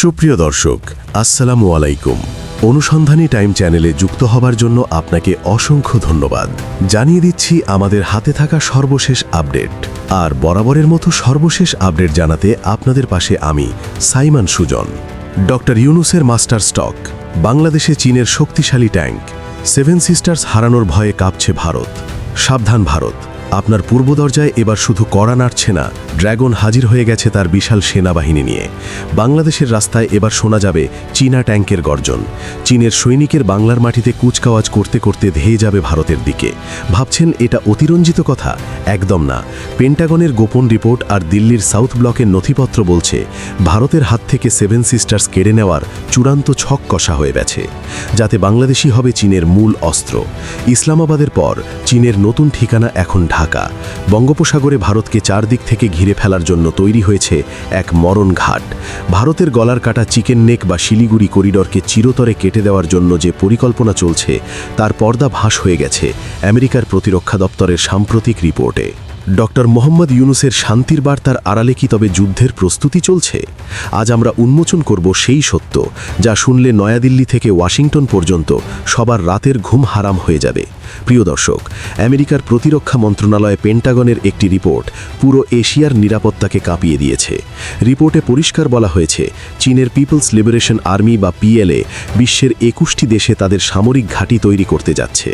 সুপ্রিয় দর্শক, আসসালামু আলাইকুম। অনুসন্ধানী টাইম চ্যানেলে যুক্ত হবার জন্য আপনাকে অসংখ্য ধন্যবাদ। জানিয়ে দিচ্ছি আমাদের হাতে থাকা সর্বশেষ আপডেট। আর বরাবরের মতো সর্বশেষ আপডেট জানাতে আপনাদের পাশে আমি সাইমান সুজন। ডক্টর ইউনুসের মাস্টার স্টক, বাংলাদেশে চীনের শক্তিশালী ট্যাঙ্ক, সেভেন সিস্টার্স হারানোর ভয়ে কাঁপছে ভারত। সাবধান ভারত, আপনার পূর্ব দরজায় এবার শুধু কড়া নাড়ছে না, ড্র্যাগন হাজির হয়ে গেছে তার বিশাল সেনাবাহিনী নিয়ে। বাংলাদেশের রাস্তায় এবার শোনা যাবে চীনা ট্যাঙ্কের গর্জন। চীনের সৈনিকের বাংলার মাটিতে কুচকাওয়াজ করতে করতে ধেয়ে যাবে ভারতের দিকে। ভাবছেন এটা অতিরঞ্জিত কথা? একদম না। পেন্টাগনের গোপন রিপোর্ট আর দিল্লির সাউথ ব্লকের নথিপত্র বলছে ভারতের হাত থেকে সেভেন সিস্টার্স কেড়ে নেওয়ার চূড়ান্ত ছক কষা হয়ে গেছে, যাতে বাংলাদেশি হবে চীনের মূল অস্ত্র। ইসলামাবাদের পর চীনের নতুন ঠিকানা এখন ঢাকা। বঙ্গোপসাগরে ভারতকে চারদিক থেকে ঘিরে ফেলার জন্য তৈরি হয়েছে এক মরণ ঘাট। ভারতের গলার কাটা চিকেন নেক বা শিলিগুড়ি করিডরকে চিরতরে কেটে দেওয়ার জন্য যে পরিকল্পনা চলছে তার পর্দা ফাঁস হয়ে গেছে আমেরিকার প্রতিরক্ষা দপ্তরের সাম্প্রতিক রিপোর্টে। ডক্টর মোহাম্মদ ইউনুসের শান্তির বার্তার আড়ালে কি তবে যুদ্ধের প্রস্তুতি চলছে? আজ আমরা উন্মোচন করব সেই সত্য যা শুনলে নয়াদিল্লি থেকে ওয়াশিংটন পর্যন্ত সবার রাতের ঘুম হারাম হয়ে যাবে। প্রিয় দর্শক, আমেরিকার প্রতিরক্ষা মন্ত্রণালয় পেন্টাগনের একটি রিপোর্ট পুরো এশিয়ার নিরাপত্তাকে কাঁপিয়ে দিয়েছে। রিপোর্টে পরিষ্কার বলা হয়েছে চীনের পিপলস লিবারেশন আর্মি বা পিএলএ বিশ্বের 21টি দেশে তাদের সামরিক ঘাঁটি তৈরি করতে যাচ্ছে।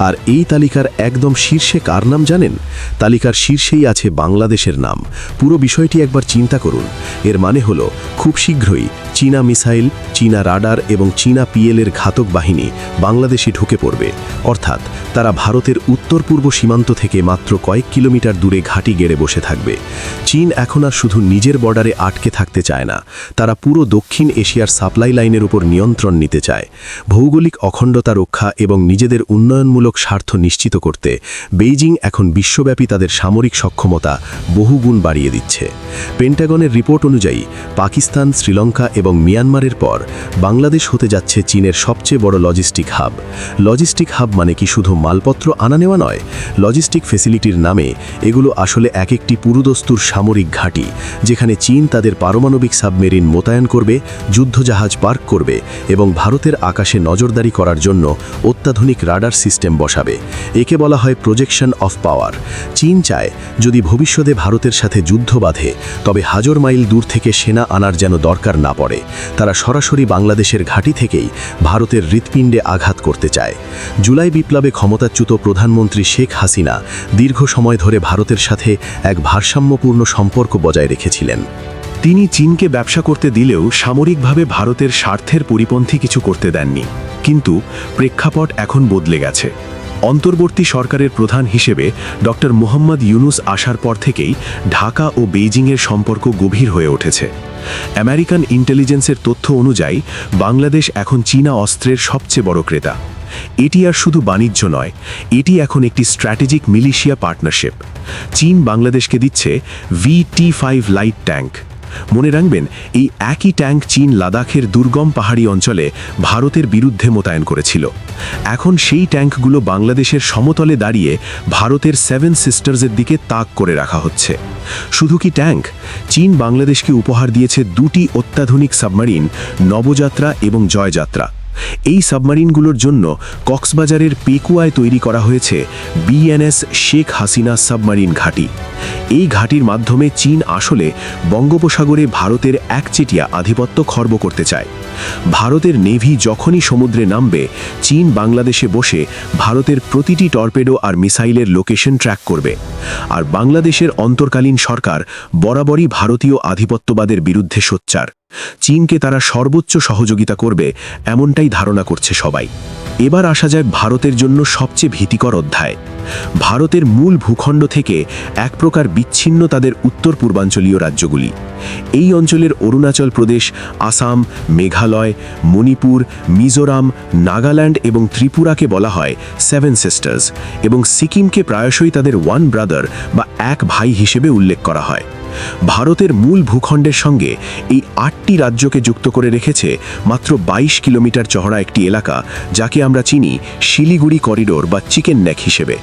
আর এই তালিকার একদম শীর্ষে কার নাম জানেন? তালিকার শীর্ষেই আছে বাংলাদেশের নাম। পুরো বিষয়টি একবার চিন্তা করুন। এর মানে হলো খুব শীঘ্রই চীনা মিসাইল, চীনা রাডার এবং চীনা পিএলএর ঘাতক বাহিনী বাংলাদেশে ঢুকে পড়বে। অর্থাৎ তারা ভারতের উত্তর পূর্ব সীমান্ত থেকে মাত্র কয়েক কিলোমিটার দূরে ঘাঁটি গেড়ে বসে থাকবে। চীন এখন আর শুধু নিজের বর্ডারে আটকে থাকতে চায় না, তারা পুরো দক্ষিণ এশিয়ার সাপ্লাই লাইনের উপর নিয়ন্ত্রণ নিতে চায়। ভৌগোলিক অখণ্ডতা রক্ষা এবং নিজেদের উন্নয়নমূলক স্বার্থ নিশ্চিত করতে বেইজিং এখন বিশ্বব্যাপী তাদের সামরিক সক্ষমতা বহুগুণ বাড়িয়ে দিচ্ছে। পেন্টাগনের রিপোর্ট অনুযায়ী পাকিস্তান, শ্রীলঙ্কা এবং মিয়ানমারের পর বাংলাদেশ হতে যাচ্ছে চীনের সবচেয়ে বড় লজিস্টিক হাব। লজিস্টিক হাব মানে কি শুধু মালপত্র আনা নেওয়া নয়। লজিস্টিক ফেসিলিটির নামে এগুলো আসলে এক একটি পুরুদস্তুর সামরিক ঘাঁটি, যেখানে চীন তাদের পারমাণবিক সাবমেরিন মোতায়েন করবে, যুদ্ধজাহাজ পার্ক করবে এবং ভারতের আকাশে নজরদারি করার জন্য অত্যাধুনিক রাডার সিস্টেম বসাবে। একে বলা হয় প্রজেকশন অফ পাওয়ার। চীন চায় যদি ভবিষ্যতে ভারতের সাথে যুদ্ধ বাঁধে তবে হাজার মাইল দূর থেকে সেনা আনার যেন দরকার না পড়ে। তারা সরাসরি বাংলাদেশের ঘাঁটি থেকেই ভারতের হৃৎপিণ্ডে আঘাত করতে চায়। জুলাই বিপ্লবে ক্ষমতাচ্যুত প্রধানমন্ত্রী শেখ হাসিনা দীর্ঘ সময় ধরে ভারতের সাথে এক ভারসাম্যপূর্ণ সম্পর্ক বজায় রেখেছিলেন। তিনি চীনকে ব্যবসা করতে দিলেও সামরিকভাবে ভারতের স্বার্থের পরিপন্থী কিছু করতে দেননি। কিন্তু প্রেক্ষাপট এখন বদলে গেছে। অন্তর্বর্তী সরকারের প্রধান হিসেবে ডক্টর মোহাম্মদ ইউনুস আসার পর থেকেই ঢাকা ও বেইজিংয়ের সম্পর্ক গভীর হয়ে উঠেছে। আমেরিকান ইন্টেলিজেন্সের তথ্য অনুযায়ী বাংলাদেশ এখন চীনা অস্ত্রের সবচেয়ে বড় ক্রেতা। এটি আর শুধু বাণিজ্য নয়, এটি এখন একটি স্ট্র্যাটেজিক মিলিশিয়া পার্টনারশিপ। চীন বাংলাদেশকে দিচ্ছে VT-5 লাইট ট্যাঙ্ক। মনে রাখবেন, এই একই ট্যাঙ্ক চীন লাদাখের দুর্গম পাহাড়ি অঞ্চলে ভারতের বিরুদ্ধে মোতায়েন করেছিল। এখন সেই ট্যাঙ্কগুলো বাংলাদেশের সমতলে দাঁড়িয়ে ভারতের সেভেন সিস্টার্সের দিকে তাক করে রাখা হচ্ছে। শুধু কি ট্যাঙ্ক, চীন বাংলাদেশকে উপহার দিয়েছে দুটি অত্যাধুনিক সাবমেরিন, নবযাত্রা এবং জয়যাত্রা। এই সাবমেরিনগুলোর জন্য কক্সবাজারের পেকুয়ায় তৈরি করা হয়েছে বিএনএস শেখ হাসিনা সাবমেরিন ঘাঁটি। এই ঘাঁটির মাধ্যমে চীন আসলে বঙ্গোপসাগরে ভারতের একচেটিয়া আধিপত্য খর্ব করতে চায়। ভারতের নেভি যখনই সমুদ্রে নামবে, চীন বাংলাদেশে বসে ভারতের প্রতিটি টর্পেডো আর মিসাইলের লোকেশন ট্র্যাক করবে। আর বাংলাদেশের অন্তর্কালীন সরকার বরাবরই ভারতীয় আধিপত্যবাদের বিরুদ্ধে সোচ্চার। চীনকে তারা সর্বোচ্চ সহযোগিতা করবে এমনটাই ধারণা করছে সবাই। এবার আসা যায় ভারতের জন্য সবচেয়ে ভীতিকর অধ্যায়। ভারতের মূল ভূখণ্ড থেকে এক প্রকার বিচ্ছিন্ন তাদের উত্তর পূর্বাঞ্চলীয় রাজ্যগুলি। এই অঞ্চলের অরুণাচল প্রদেশ, আসাম, মেঘালয়, মণিপুর, মিজোরাম, নাগাল্যান্ড এবং ত্রিপুরাকে বলা হয় সেভেন সিস্টার্স এবং সিকিমকে প্রায়শই তাদের ওয়ান ব্রাদার বা এক ভাই হিসেবে উল্লেখ করা হয়। ভারতের মূল ভূখণ্ডের সঙ্গে এই 8টি রাজ্যকে যুক্ত করে রেখেছে মাত্র 22 কিলোমিটার চওড়া একটি এলাকা, যাকে আমরা চিনি শিলিগুড়ি করিডোর বা চিকেন নেক হিসেবে।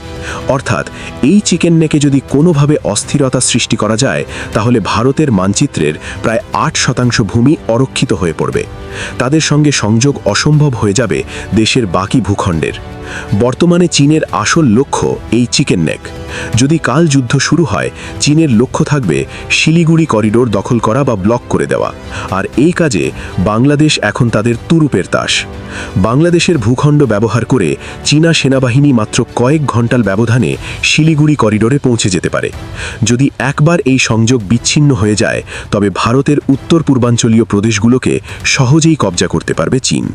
অর্থাৎ এই চিকেন নেকে যদি কোনোভাবে অস্থিরতা সৃষ্টি করা যায়, তাহলে ভারতের মানচিত্রের প্রায় 8% ভূমি অরক্ষিত হয়ে পড়বে। তাদের সঙ্গে সংযোগ অসম্ভব হয়ে যাবে দেশের বাকি ভূখণ্ডের। বর্তমানে চীনের আসল লক্ষ্য এই চিকেন নেক। যদি কাল যুদ্ধ শুরু হয়, চীনের লক্ষ্য থাকবে শিলিগুড়ি করিডোর দখল করা বা ব্লক করে দেওয়া। আর এই কাজে বাংলাদেশ এখন তাদের তুরুপের তাস। বাংলাদেশের ভূখণ্ড ব্যবহার করে চীনা সেনাবাহিনী মাত্র কয়েক ঘন্টার ব্যবধানে শিলিগুড়ি করিডোরে পৌঁছে যেতে পারে। যদি একবার এই সংযোগ বিচ্ছিন্ন হয়ে যায়, তবে ভারতের উত্তর পূর্বাঞ্চলীয় প্রদেশগুলোকে সহজেই কবজা করতে পারবে চীন।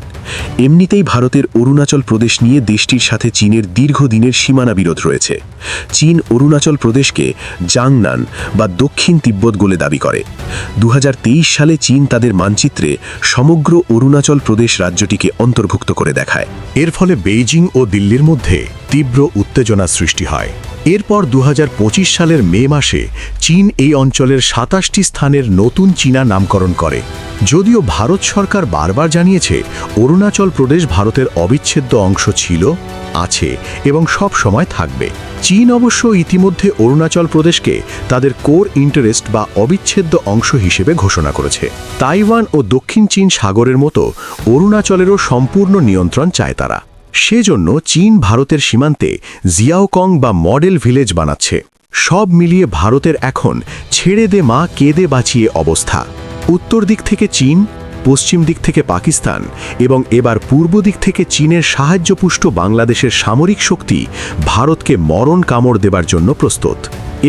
এমনিতেই ভারতের অরুণাচল প্রদেশ নিয়ে দেশটির সাথে চীনের দীর্ঘদিনের সীমানা বিরোধ রয়েছে। চীন অরুণাচল প্রদেশকে জাংনান বা দক্ষিণ তিব্বত বলে দাবি করে। 2023 সালে চীন তাদের মানচিত্রে সমগ্র অরুণাচল প্রদেশ রাজ্যটিকে অন্তর্ভুক্ত করে দেখায়। এর ফলে বেইজিং ও দিল্লির মধ্যে তীব্র উত্তেজনা সৃষ্টি হয়। এরপর 2025 সালের মে মাসে চীন এই অঞ্চলের 27টি স্থানের নতুন চীনা নামকরণ করে। যদিও ভারত সরকার বারবার জানিয়েছে অরুণাচল প্রদেশ ভারতের অবিচ্ছেদ্য অংশ ছিল, আছে এবং সব সময় থাকবে। চীন অবশ্য ইতিমধ্যে অরুণাচল প্রদেশকে তাদের কোর ইন্টারেস্ট বা অবিচ্ছেদ্য অংশ হিসেবে ঘোষণা করেছে। তাইওয়ান ও দক্ষিণ চীন সাগরের মতো অরুণাচলেরও সম্পূর্ণ নিয়ন্ত্রণ চায় তারা। সেজন্য চীন ভারতের সীমান্তে জিয়াওকং বা মডেল ভিলেজ বানাচ্ছে। সব মিলিয়ে ভারতের এখন ছেড়ে দে মা কেঁদে বাঁচিয়ে অবস্থা। উত্তর দিক থেকে চীন, পশ্চিম দিক থেকে পাকিস্তান এবং এবার পূর্ব দিক থেকে চীনের সাহায্যপুষ্ট বাংলাদেশের সামরিক শক্তি ভারতকে মরণ কামড় দেবার জন্য প্রস্তুত।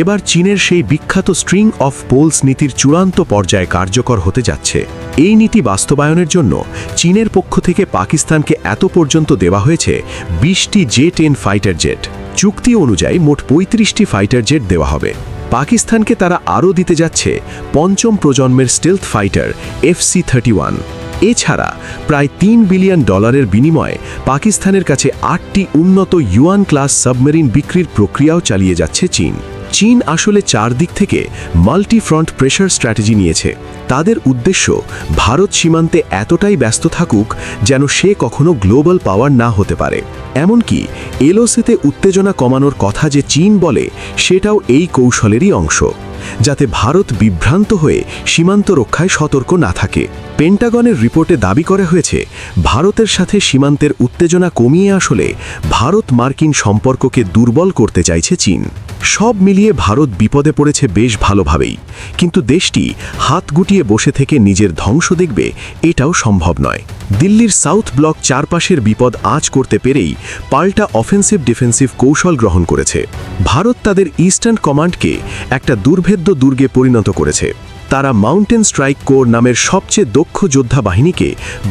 এবার চীনের সেই বিখ্যাত স্ট্রিং অফ পোলস নীতির চূড়ান্ত পর্যায়ে কার্যকর হতে যাচ্ছে। এই নীতি বাস্তবায়নের জন্য চীনের পক্ষ থেকে পাকিস্তানকে এত পর্যন্ত দেওয়া হয়েছে 20টি J-10 ফাইটার জেট। চুক্তি অনুযায়ী মোট 35টি ফাইটার জেট দেওয়া হবে। পাকিস্তানকে তারা আরও দিতে যাচ্ছে 5ম প্রজন্মের স্টেলথ ফাইটার FC-31। এছাড়া প্রায় $3 বিলিয়ন বিনিময়ে পাকিস্তানের কাছে 8টি উন্নত ইউয়ান ক্লাস সাবমেরিন বিক্রির প্রক্রিয়াও চালিয়ে যাচ্ছে চীন। চীন আসলে চারদিক থেকে মাল্টি ফ্রন্ট প্রেশার স্ট্র্যাটেজি নিয়েছে। তাদের উদ্দেশ্য ভারত সীমান্তে এতটাই ব্যস্ত থাকুক যেন সে কখনো গ্লোবাল পাওয়ার না হতে পারে। এমনকি এলওসিতে উত্তেজনা কমানোর কথা যে চীন বলে, সেটাও এই কৌশলেরই অংশ, যাতে ভারত বিভ্রান্ত হয়ে সীমান্ত রক্ষায় সতর্ক না থাকে। পেন্টাগনের রিপোর্টে দাবি করা হয়েছে, ভারতের সাথে সীমান্তের উত্তেজনা কমিয়ে আসলে ভারত মার্কিন সম্পর্ককে দুর্বল করতে চাইছে চীন। সব মিলিয়ে ভারত বিপদে পড়েছে বেশ ভালোভাবেই, কিন্তু দেশটি হাত গুটিয়ে বসে থেকে নিজের ধ্বংস দেখবে এটাও সম্ভব নয়। দিল্লির সাউথ ব্লক চারপাশের বিপদ আঁচ করতে পেরেই পাল্টা অফেন্সিভ ডিফেন্সিভ কৌশল গ্রহণ করেছে। ভারত তাদের ইস্টার্ন কমান্ডকে একটা দুর্ভেদ্য দুর্গে পরিণত করেছে। তারা মাউন্টেন স্ট্রাইক কোর নামের সবচেয়ে দক্ষ যোদ্ধা বাহিনীকে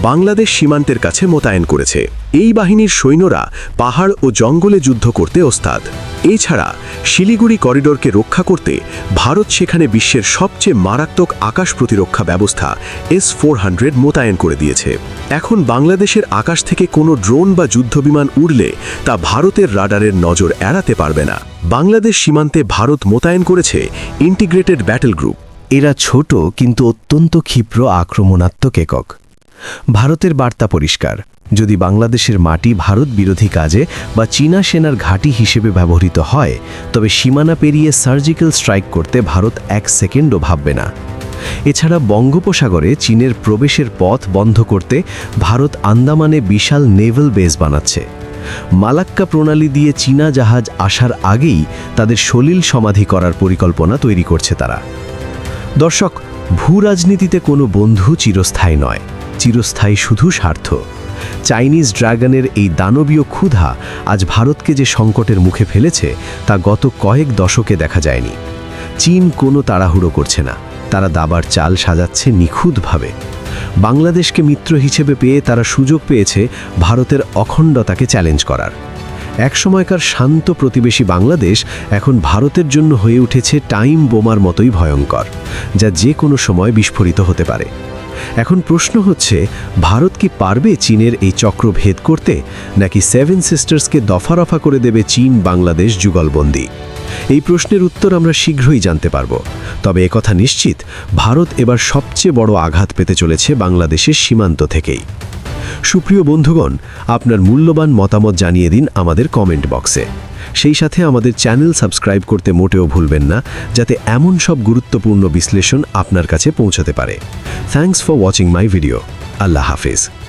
বাংলাদেশ সীমান্তের কাছে মোতায়েন করেছে। এই বাহিনীর সৈন্যরা পাহাড় ও জঙ্গলে যুদ্ধ করতে ওস্তাদ। এছাড়া শিলিগুড়ি করিডোরকে রক্ষা করতে ভারত সেখানে বিশ্বের সবচেয়ে মারাত্মক আকাশ প্রতিরক্ষা ব্যবস্থা S-400 মোতায়েন করে দিয়েছে। এখন বাংলাদেশের আকাশ থেকে কোনো ড্রোন বা যুদ্ধবিমান উড়লে তা ভারতের রাডারের নজর এড়াতে পারবে না। বাংলাদেশ সীমান্তে ভারত মোতায়েন করেছে ইন্টিগ্রেটেড ব্যাটল গ্রুপ। এরা ছোট কিন্তু অত্যন্ত ক্ষিপ্র আক্রমণাত্মক একক। ভারতের বার্তা পরিষ্কার, যদি বাংলাদেশের মাটি ভারত বিরোধী কাজে বা চীনা সেনার ঘাঁটি হিসেবে ব্যবহৃত হয়, তবে সীমানা পেরিয়ে সার্জিক্যাল স্ট্রাইক করতে ভারত 1 সেকেন্ডও ভাববে না। এছাড়া বঙ্গোপসাগরে চীনের প্রবেশের পথ বন্ধ করতে ভারত আন্দামানে বিশাল নেভাল বেস বানাচ্ছে। মালাক্কা প্রণালী দিয়ে চীনা জাহাজ আসার আগেই তাদের সলিল সমাধি করার পরিকল্পনা তৈরি করছে তারা। দর্শক, ভূরাজনীতিতে কোনো বন্ধু চিরস্থায়ী নয়, চিরস্থায়ী শুধু স্বার্থ। চাইনিজ ড্রাগনের এই দানবীয় ক্ষুধা আজ ভারতকে যে সংকটের মুখে ফেলেছে তা গত কয়েক দশকে দেখা যায়নি। চীন কোনো তাড়াহুড়ো করছে না, তারা দাবার চাল সাজাচ্ছে নিখুঁতভাবে। বাংলাদেশকে মিত্র হিসেবে পেয়ে তারা সুযোগ পেয়েছে ভারতের অখণ্ডতাকে চ্যালেঞ্জ করার। একসময়কার শান্ত প্রতিবেশী বাংলাদেশ এখন ভারতের জন্য হয়ে উঠেছে টাইম বোমার মতোই ভয়ঙ্কর, যা যে কোনো সময় বিস্ফোরিত হতে পারে। এখন প্রশ্ন হচ্ছে, ভারত কি পারবে চীনের এই চক্র ভেদ করতে, নাকি 7 সিস্টার্সকে দফা রফা করে দেবে চীন বাংলাদেশ যুগলবন্দি? এই প্রশ্নের উত্তর আমরা শীঘ্রই জানতে পারব। তবে একথা নিশ্চিত, ভারত এবার সবচেয়ে বড় আঘাত পেতে চলেছে বাংলাদেশের সীমান্ত থেকেই। সুপ্রিয় বন্ধুগণ, আপনার মূল্যবান মতামত জানিয়ে দিন আমাদের কমেন্ট বক্সে। সেই সাথে আমাদের চ্যানেল সাবস্ক্রাইব করতে মোটেও ভুলবেন না, যাতে এমন সব গুরুত্বপূর্ণ বিশ্লেষণ আপনার কাছে পৌঁছাতে পারে। Thanks for watching my video. আল্লাহ হাফেজ।